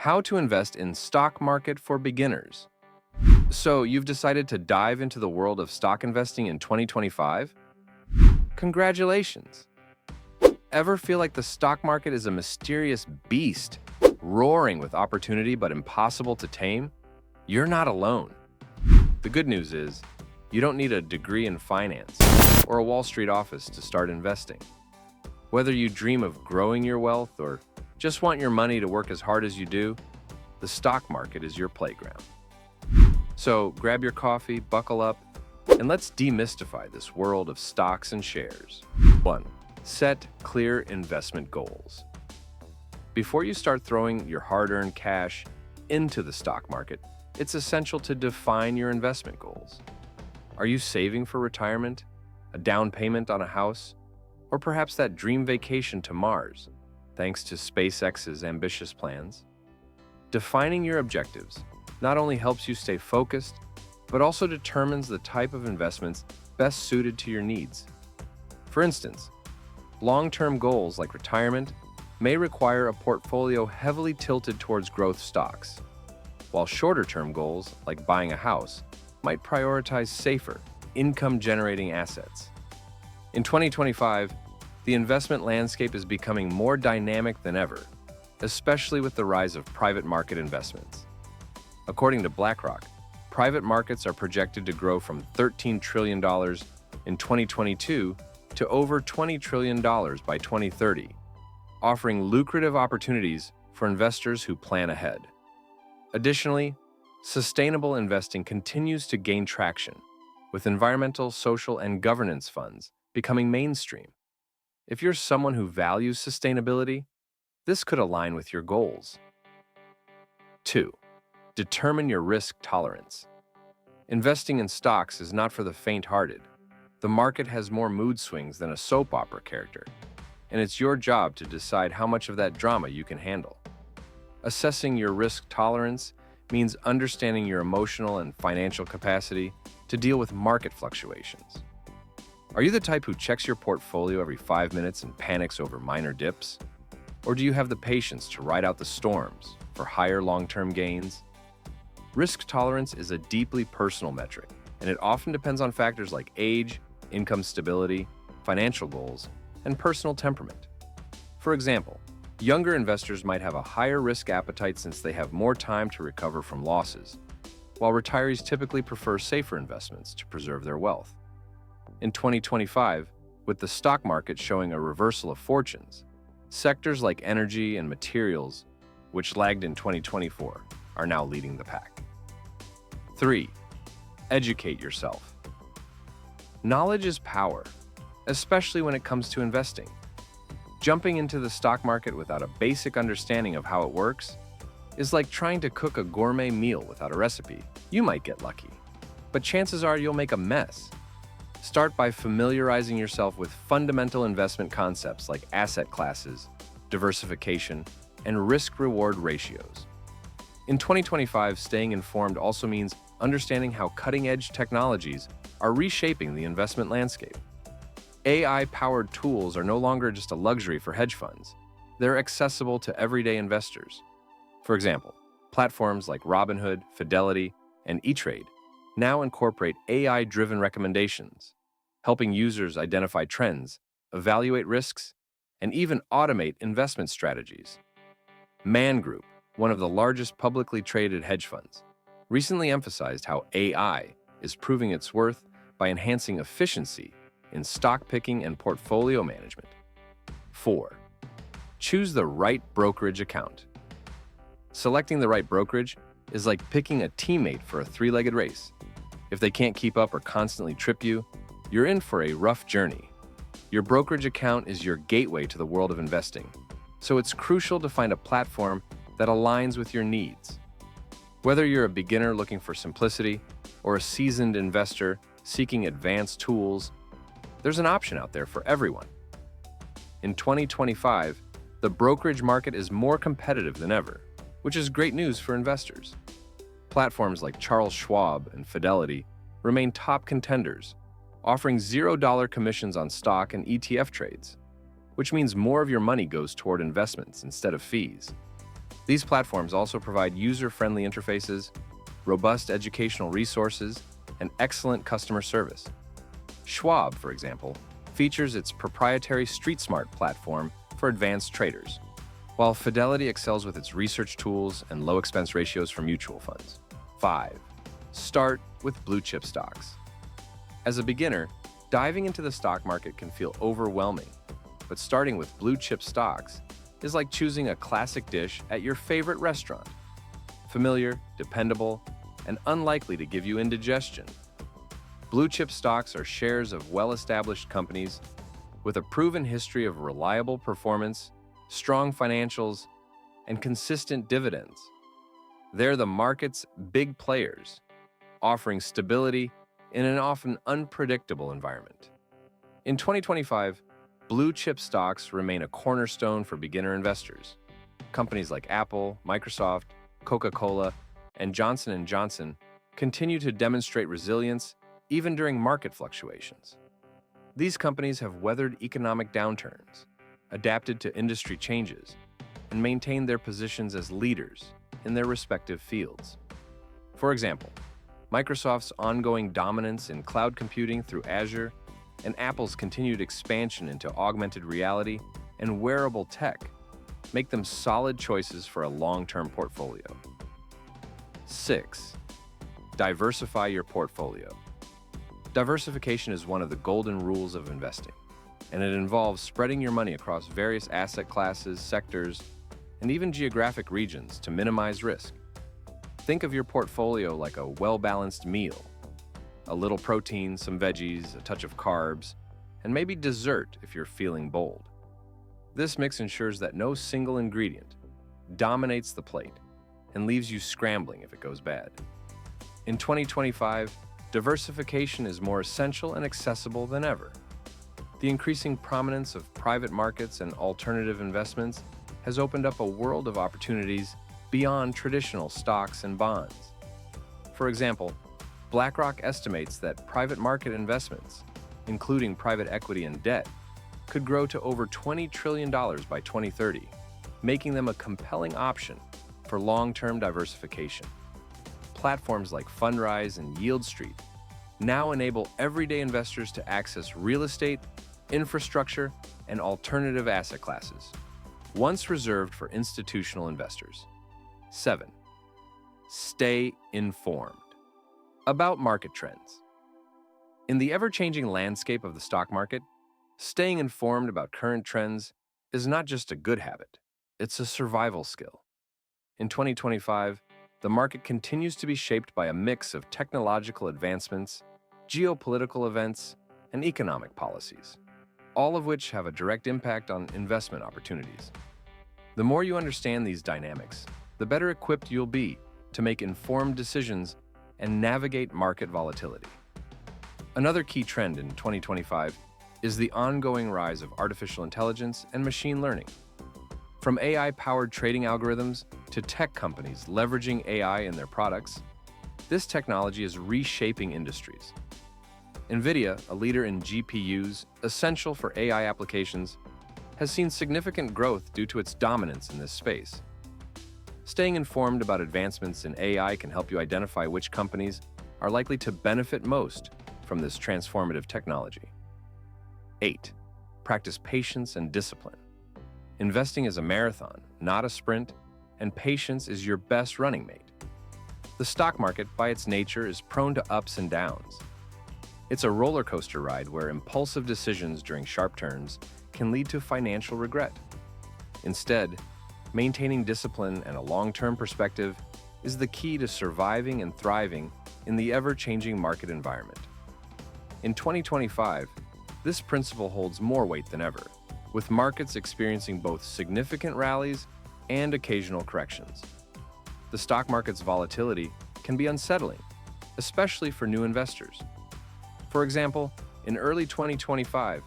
How to invest in stock market for beginners. So, you've decided to dive into the world of stock investing in 2025? Congratulations! Ever feel like the stock market is a mysterious beast, roaring with opportunity but impossible to tame? You're not alone. The good news is, you don't need a degree in finance or a Wall Street office to start investing. Whether you dream of growing your wealth or just want your money to work as hard as you do, the stock market is your playground. So grab your coffee, buckle up, and let's demystify this world of stocks and shares. 1. Set clear investment goals. Before you start throwing your hard-earned cash into the stock market, it's essential to define your investment goals. Are you saving for retirement, a down payment on a house, or perhaps that dream vacation to Mars, thanks to SpaceX's ambitious plans? Defining your objectives not only helps you stay focused, but also determines the type of investments best suited to your needs. For instance, long-term goals like retirement may require a portfolio heavily tilted towards growth stocks, while shorter-term goals like buying a house might prioritize safer, income-generating assets. In 2025, the investment landscape is becoming more dynamic than ever, especially with the rise of private market investments. According to BlackRock, private markets are projected to grow from $13 trillion in 2022 to over $20 trillion by 2030, offering lucrative opportunities for investors who plan ahead. Additionally, sustainable investing continues to gain traction, with environmental, social, and governance funds becoming mainstream. If you're someone who values sustainability, this could align with your goals. 2. Determine your risk tolerance. Investing in stocks is not for the faint-hearted. The market has more mood swings than a soap opera character, and it's your job to decide how much of that drama you can handle. Assessing your risk tolerance means understanding your emotional and financial capacity to deal with market fluctuations. Are you the type who checks your portfolio every 5 minutes and panics over minor dips? Or do you have the patience to ride out the storms for higher long-term gains? Risk tolerance is a deeply personal metric, and it often depends on factors like age, income stability, financial goals, and personal temperament. For example, younger investors might have a higher risk appetite since they have more time to recover from losses, while retirees typically prefer safer investments to preserve their wealth. In 2025, with the stock market showing a reversal of fortunes, sectors like energy and materials, which lagged in 2024, are now leading the pack. 3. Educate yourself. Knowledge is power, especially when it comes to investing. Jumping into the stock market without a basic understanding of how it works is like trying to cook a gourmet meal without a recipe. You might get lucky, but chances are you'll make a mess. Start by familiarizing yourself with fundamental investment concepts like asset classes, diversification, and risk-reward ratios. In 2025, staying informed also means understanding how cutting-edge technologies are reshaping the investment landscape. AI-powered tools are no longer just a luxury for hedge funds. They're accessible to everyday investors. For example, platforms like Robinhood, Fidelity, and E-Trade now incorporate AI-driven recommendations, helping users identify trends, evaluate risks, and even automate investment strategies. Man Group, one of the largest publicly traded hedge funds, recently emphasized how AI is proving its worth by enhancing efficiency in stock picking and portfolio management. 4. Choose the right brokerage account. Selecting the right brokerage is like picking a teammate for a three-legged race. If they can't keep up or constantly trip you, you're in for a rough journey. Your brokerage account is your gateway to the world of investing, so it's crucial to find a platform that aligns with your needs. Whether you're a beginner looking for simplicity or a seasoned investor seeking advanced tools, there's an option out there for everyone. In 2025, the brokerage market is more competitive than ever, which is great news for investors. Platforms like Charles Schwab and Fidelity remain top contenders, offering $0 commissions on stock and ETF trades, which means more of your money goes toward investments instead of fees. These platforms also provide user-friendly interfaces, robust educational resources, and excellent customer service. Schwab, for example, features its proprietary StreetSmart platform for advanced traders, while Fidelity excels with its research tools and low expense ratios for mutual funds. 5. Start with blue-chip stocks. As a beginner, diving into the stock market can feel overwhelming, but starting with blue-chip stocks is like choosing a classic dish at your favorite restaurant. Familiar, dependable, and unlikely to give you indigestion. Blue-chip stocks are shares of well-established companies with a proven history of reliable performance, strong financials, and consistent dividends. They're the market's big players, offering stability in an often unpredictable environment. In 2025, blue-chip stocks remain a cornerstone for beginner investors. Companies like Apple, Microsoft, Coca-Cola, and Johnson & Johnson continue to demonstrate resilience even during market fluctuations. These companies have weathered economic downturns, adapted to industry changes, and maintained their positions as leaders in their respective fields. For example, Microsoft's ongoing dominance in cloud computing through Azure and Apple's continued expansion into augmented reality and wearable tech make them solid choices for a long-term portfolio. 6. Diversify your portfolio. Diversification is one of the golden rules of investing, and it involves spreading your money across various asset classes, sectors, and even geographic regions to minimize risk. Think of your portfolio like a well-balanced meal. A little protein, some veggies, a touch of carbs, and maybe dessert if you're feeling bold. This mix ensures that no single ingredient dominates the plate and leaves you scrambling if it goes bad. In 2025, diversification is more essential and accessible than ever. The increasing prominence of private markets and alternative investments has opened up a world of opportunities beyond traditional stocks and bonds. For example, BlackRock estimates that private market investments, including private equity and debt, could grow to over $20 trillion by 2030, making them a compelling option for long-term diversification. Platforms like Fundrise and YieldStreet now enable everyday investors to access real estate, infrastructure, and alternative asset classes, once reserved for institutional investors. 7. Stay informed. About market trends. In the ever-changing landscape of the stock market, staying informed about current trends is not just a good habit, it's a survival skill. In 2025, the market continues to be shaped by a mix of technological advancements, geopolitical events, and economic policies, all of which have a direct impact on investment opportunities. The more you understand these dynamics, the better equipped you'll be to make informed decisions and navigate market volatility. Another key trend in 2025 is the ongoing rise of artificial intelligence and machine learning. From AI-powered trading algorithms to tech companies leveraging AI in their products, this technology is reshaping industries. NVIDIA, a leader in GPUs essential for AI applications, has seen significant growth due to its dominance in this space. Staying informed about advancements in AI can help you identify which companies are likely to benefit most from this transformative technology. 8. Practice patience and discipline. Investing is a marathon, not a sprint, and patience is your best running mate. The stock market, by its nature, is prone to ups and downs. It's a roller coaster ride where impulsive decisions during sharp turns can lead to financial regret. Instead, maintaining discipline and a long-term perspective is the key to surviving and thriving in the ever-changing market environment. In 2025, this principle holds more weight than ever, with markets experiencing both significant rallies and occasional corrections. The stock market's volatility can be unsettling, especially for new investors. For example, in early 2025,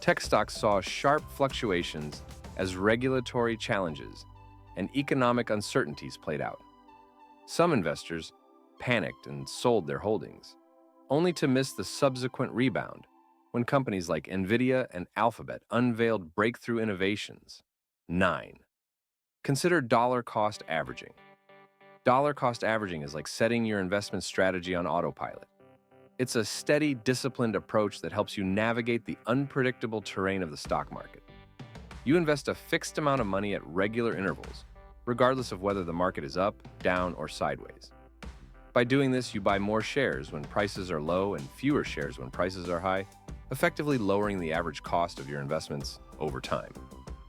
tech stocks saw sharp fluctuations as regulatory challenges and economic uncertainties played out. Some investors panicked and sold their holdings, only to miss the subsequent rebound when companies like NVIDIA and Alphabet unveiled breakthrough innovations. 9. Consider dollar cost averaging. Dollar cost averaging is like setting your investment strategy on autopilot. It's a steady, disciplined approach that helps you navigate the unpredictable terrain of the stock market. You invest a fixed amount of money at regular intervals, regardless of whether the market is up, down, or sideways. By doing this, you buy more shares when prices are low and fewer shares when prices are high, effectively lowering the average cost of your investments over time.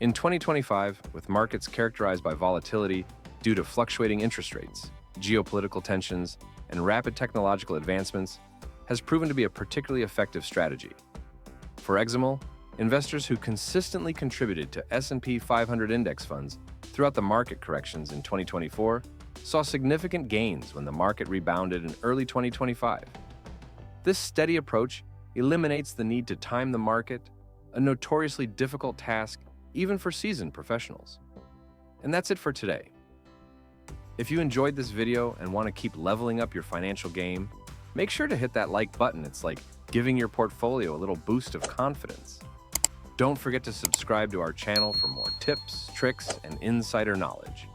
In 2025, with markets characterized by volatility due to fluctuating interest rates, geopolitical tensions, and rapid technological advancements, has proven to be a particularly effective strategy. For example, investors who consistently contributed to S&P 500 index funds throughout the market corrections in 2024 saw significant gains when the market rebounded in early 2025. This steady approach eliminates the need to time the market, a notoriously difficult task even for seasoned professionals. And that's it for today. If you enjoyed this video and want to keep leveling up your financial game, make sure to hit that like button. It's like giving your portfolio a little boost of confidence. Don't forget to subscribe to our channel for more tips, tricks, and insider knowledge.